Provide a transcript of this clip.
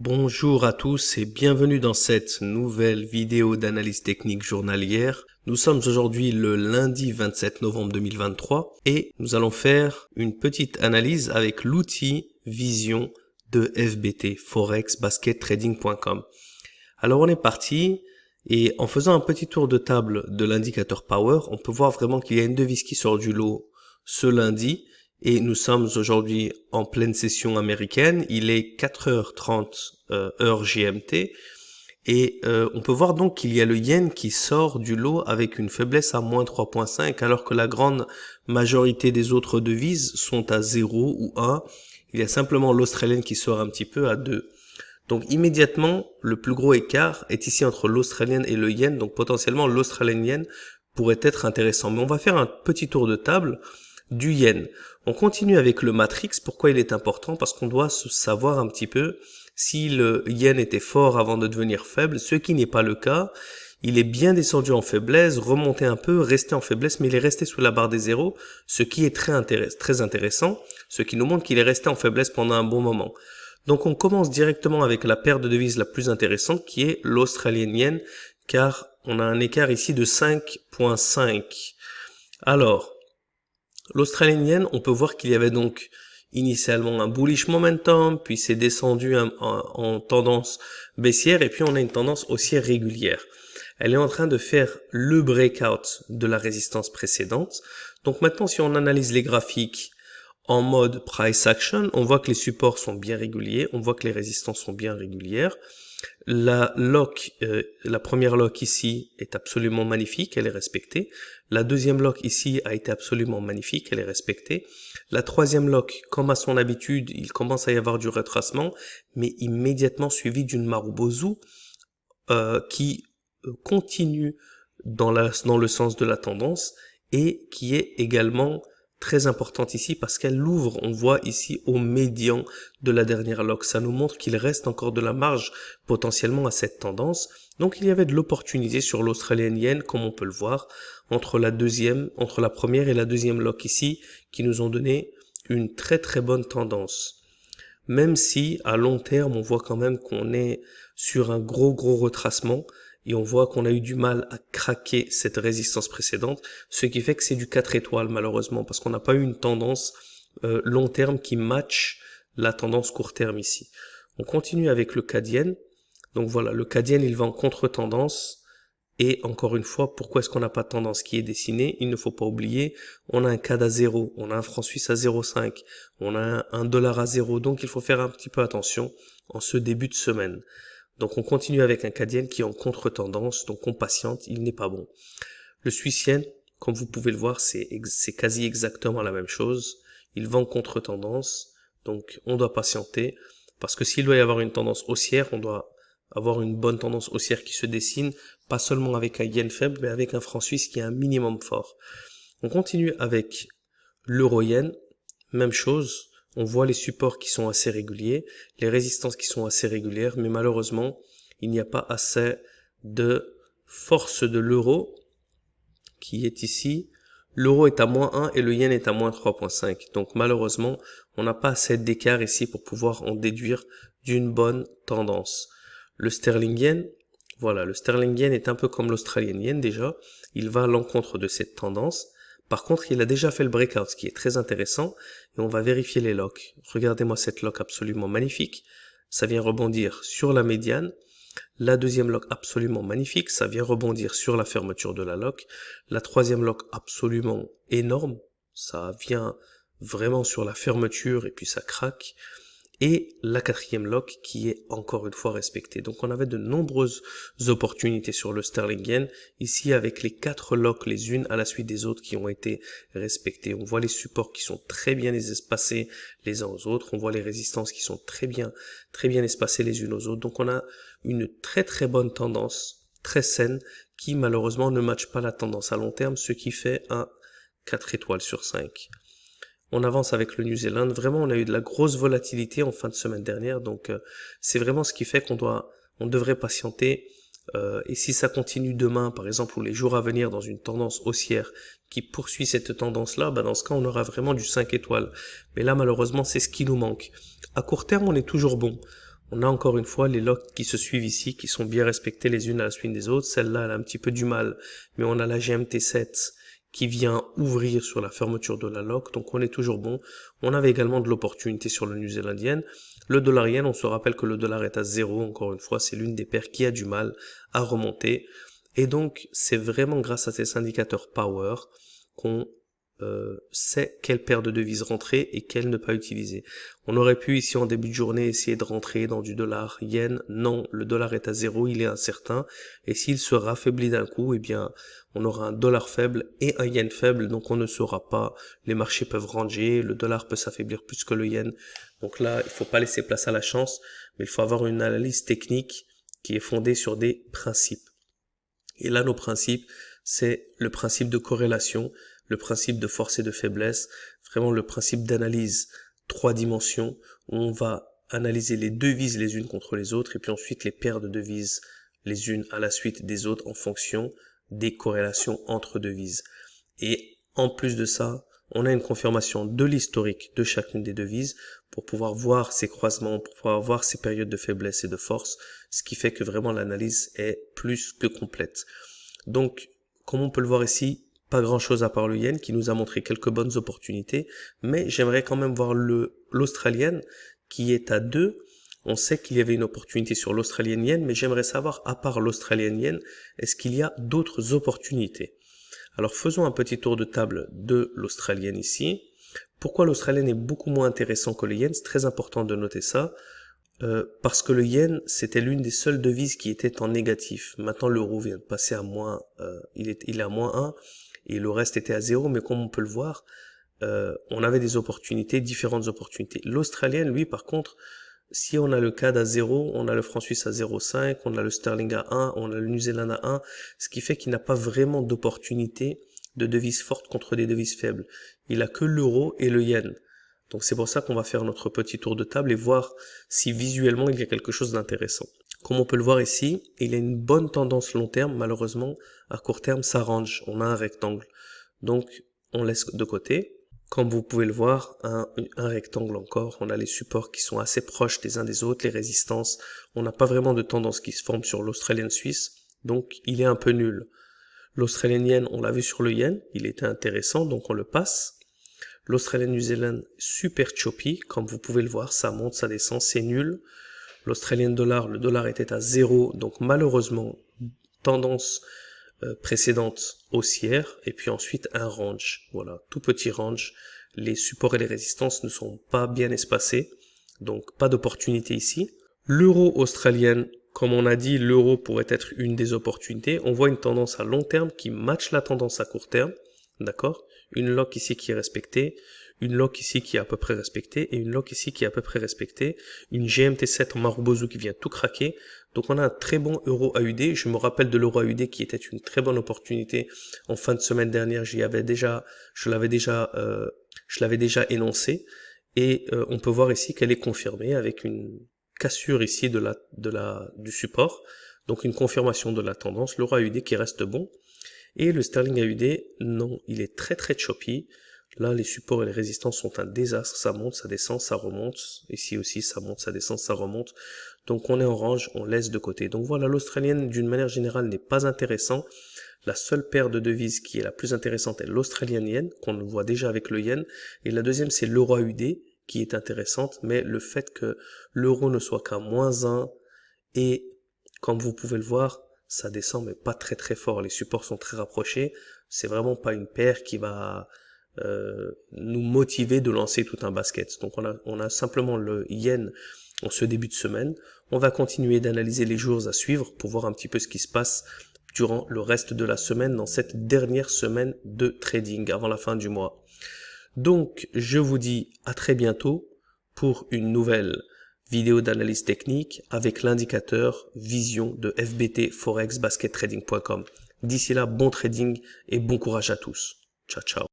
Bonjour à tous et bienvenue dans cette nouvelle vidéo d'analyse technique journalière. Nous sommes aujourd'hui le lundi 27 novembre 2023 et nous allons faire une petite analyse avec l'outil Vision de FBT, forexbaskettrading.com. Alors on est parti et en faisant un petit tour de table de l'indicateur Power, on peut voir vraiment qu'il y a une devise qui sort du lot ce lundi. Et nous sommes aujourd'hui en pleine session américaine, il est 4h30 heure GMT, et on peut voir donc qu'il y a le yen qui sort du lot avec une faiblesse à moins 3,5, alors que la grande majorité des autres devises sont à 0 ou 1, il y a simplement l'australienne qui sort un petit peu à 2. Donc immédiatement, le plus gros écart est ici entre l'australienne et le yen, donc potentiellement l'australienne yen pourrait être intéressant. Mais on va faire un petit tour de table du yen. On continue avec le matrix. Pourquoi il est important? Parce qu'on doit savoir un petit peu si le yen était fort avant de devenir faible, ce qui n'est pas le cas. Il est bien descendu en faiblesse, remonté un peu, resté en faiblesse, mais il est resté sous la barre des zéros, ce qui est très intéressant, ce qui nous montre qu'il est resté en faiblesse pendant un bon moment. Donc on commence directement avec la paire de devises la plus intéressante qui est l'australienne yen, car on a un écart ici de 5,5. Alors, l'australienne yen, on peut voir qu'il y avait donc initialement un bullish momentum, puis c'est descendu en tendance baissière, et puis on a une tendance haussière régulière. Elle est en train de faire le breakout de la résistance précédente. Donc maintenant, si on analyse les graphiques en mode price action, on voit que les supports sont bien réguliers, on voit que les résistances sont bien régulières. La première lock ici est absolument magnifique, elle est respectée. La deuxième lock ici a été absolument magnifique, elle est respectée. La troisième lock, comme à son habitude, il commence à y avoir du retracement, mais immédiatement suivi d'une Marubozu qui continue dans le sens de la tendance et qui est également très importante ici parce qu'elle l'ouvre, on voit ici au médian de la dernière lock. Ça nous montre qu'il reste encore de la marge potentiellement à cette tendance. Donc il y avait de l'opportunité sur l'australienne yen, comme on peut le voir, entre la première et la deuxième lock ici, qui nous ont donné une très très bonne tendance. Même si à long terme, on voit quand même qu'on est sur un gros retracement, et on voit qu'on a eu du mal à craquer cette résistance précédente, ce qui fait que c'est du 4 étoiles malheureusement, parce qu'on n'a pas eu une tendance long terme qui match la tendance court terme ici. On continue avec le CAD yen. Donc voilà, le CAD yen il va en contre-tendance, et encore une fois, pourquoi est-ce qu'on n'a pas de tendance qui est dessinée? Il ne faut pas oublier, on a un CAD à 0, on a un franc suisse à 0,5, on a un dollar à 0, donc il faut faire un petit peu attention en ce début de semaine. Donc on continue avec un CAD yen qui est en contre-tendance, donc on patiente, il n'est pas bon. Le Suisse yen, comme vous pouvez le voir, c'est quasi exactement la même chose. Il va en contre-tendance, donc on doit patienter, parce que s'il doit y avoir une tendance haussière, on doit avoir une bonne tendance haussière qui se dessine, pas seulement avec un yen faible, mais avec un franc suisse qui est un minimum fort. On continue avec l'euro yen, même chose. On voit les supports qui sont assez réguliers, les résistances qui sont assez régulières, mais malheureusement, il n'y a pas assez de force de l'euro qui est ici. L'euro est à moins 1 et le yen est à moins 3,5. Donc malheureusement, on n'a pas assez d'écart ici pour pouvoir en déduire d'une bonne tendance. Le sterling yen, voilà, le sterling yen est un peu comme l'australienne yen déjà. Il va à l'encontre de cette tendance. Par contre, il a déjà fait le breakout, ce qui est très intéressant, et on va vérifier les locks. Regardez-moi cette lock absolument magnifique. Ça vient rebondir sur la médiane. La deuxième lock absolument magnifique, ça vient rebondir sur la fermeture de la lock. La troisième lock absolument énorme, ça vient vraiment sur la fermeture et puis ça craque. Et la quatrième lock qui est encore une fois respectée. Donc on avait de nombreuses opportunités sur le sterling yen, ici avec les 4 locks les unes à la suite des autres qui ont été respectées. On voit les supports qui sont très bien espacés les uns aux autres, on voit les résistances qui sont très bien espacées les unes aux autres. Donc on a une très bonne tendance, très saine, qui malheureusement ne matche pas la tendance à long terme, ce qui fait un 4 étoiles sur 5. On avance avec le New Zealand. Vraiment, on a eu de la grosse volatilité en fin de semaine dernière. Donc, c'est vraiment ce qui fait on devrait patienter. Et si ça continue demain, par exemple, ou les jours à venir dans une tendance haussière qui poursuit cette tendance-là, dans ce cas, on aura vraiment du 5 étoiles. Mais là, malheureusement, c'est ce qui nous manque. À court terme, on est toujours bon. On a encore une fois les locks qui se suivent ici, qui sont bien respectées les unes à la suite des autres. Celle-là, elle a un petit peu du mal, mais on a la GMT7 qui vient ouvrir sur la fermeture de la lock, donc on est toujours bon. On avait également de l'opportunité sur le New-Zélandien. Le dollar yen, on se rappelle que le dollar est à 0, encore une fois, c'est l'une des paires qui a du mal à remonter. Et donc, c'est vraiment grâce à ces indicateurs power qu'on sait quelle paire de devises rentrer et quelle ne pas utiliser. On aurait pu ici en début de journée essayer de rentrer dans du dollar yen. Non, le dollar est à 0, il est incertain. Et s'il se raffaiblit d'un coup, eh bien, on aura un dollar faible et un yen faible, donc on ne saura pas. Les marchés peuvent ranger, le dollar peut s'affaiblir plus que le yen. Donc là, il faut pas laisser place à la chance, mais il faut avoir une analyse technique qui est fondée sur des principes. Et là, nos principes, c'est le principe de corrélation, le principe de force et de faiblesse, vraiment le principe d'analyse 3 dimensions, où on va analyser les devises les unes contre les autres, et puis ensuite les paires de devises les unes à la suite des autres en fonction des corrélations entre devises. Et en plus de ça, on a une confirmation de l'historique de chacune des devises pour pouvoir voir ces croisements, pour pouvoir voir ces périodes de faiblesse et de force, ce qui fait que vraiment l'analyse est plus que complète. Donc, comme on peut le voir ici, pas grand chose à part le yen qui nous a montré quelques bonnes opportunités, mais j'aimerais quand même voir l'australienne qui est à 2. On sait qu'il y avait une opportunité sur l'australienne yen, mais j'aimerais savoir, à part l'australienne yen, est-ce qu'il y a d'autres opportunités? Alors faisons un petit tour de table de l'australienne ici. Pourquoi l'australienne est beaucoup moins intéressant que le yen? C'est très important de noter ça. Parce que le yen, c'était l'une des seules devises qui était en négatif. Maintenant, l'euro vient de passer à moins, il est à moins 1, et le reste était à 0, mais comme on peut le voir, on avait des opportunités, différentes opportunités. L'australienne, lui, par contre, si on a le CAD à 0, on a le franc suisse à 0,5, on a le sterling à 1, on a le New Zealand à 1, ce qui fait qu'il n'a pas vraiment d'opportunité de devises fortes contre des devises faibles. Il a que l'euro et le yen. Donc c'est pour ça qu'on va faire notre petit tour de table et voir si visuellement il y a quelque chose d'intéressant. Comme on peut le voir ici, il y a une bonne tendance long terme, malheureusement, à court terme ça range, on a un rectangle. Donc on laisse de côté. Comme vous pouvez le voir, un rectangle encore, on a les supports qui sont assez proches des uns des autres, les résistances, on n'a pas vraiment de tendance qui se forme sur l'australienne suisse, donc il est un peu nul. L'australienne yen, on l'a vu sur le yen, il était intéressant, donc on le passe. L'Australienne New Zealand, super choppy, comme vous pouvez le voir, ça monte, ça descend, c'est nul. L'Australienne dollar, le dollar était à 0, donc malheureusement, tendance précédente haussière, et puis ensuite un range, voilà, tout petit range. Les supports et les résistances ne sont pas bien espacés, donc pas d'opportunité ici. L'euro australienne, comme on a dit, l'euro pourrait être une des opportunités. On voit une tendance à long terme qui matche la tendance à court terme, d'accord? Une lock ici qui est respectée, une lock ici qui est à peu près respectée, et une lock ici qui est à peu près respectée, une GMT7 en Marubozu qui vient tout craquer. Donc on a un très bon euro AUD. Je me rappelle de l'euro AUD qui était une très bonne opportunité en fin de semaine dernière. Je l'avais déjà énoncé, et on peut voir ici qu'elle est confirmée avec une cassure ici du support, donc une confirmation de la tendance. L'euro AUD qui reste bon. Et le sterling AUD, non, il est très très choppy. Là, les supports et les résistances sont un désastre. Ça monte, ça descend, ça remonte. Ici aussi, ça monte, ça descend, ça remonte. Donc on est en range, on laisse de côté. Donc voilà, l'australienne, d'une manière générale, n'est pas intéressant. La seule paire de devises qui est la plus intéressante est l'australienne yen, qu'on voit déjà avec le yen. Et la deuxième, c'est l'euro AUD, qui est intéressante. Mais le fait que l'euro ne soit qu'à moins 1, et comme vous pouvez le voir, ça descend mais pas très très fort, les supports sont très rapprochés, c'est vraiment pas une paire qui va nous motiver de lancer tout un basket. Donc on a simplement le yen en ce début de semaine. On va continuer d'analyser les jours à suivre pour voir un petit peu ce qui se passe durant le reste de la semaine, dans cette dernière semaine de trading avant la fin du mois. Donc je vous dis à très bientôt pour une nouvelle vidéo d'analyse technique avec l'indicateur vision de FBT Forex Basket Trading.com. D'ici là, bon trading et bon courage à tous. Ciao, ciao.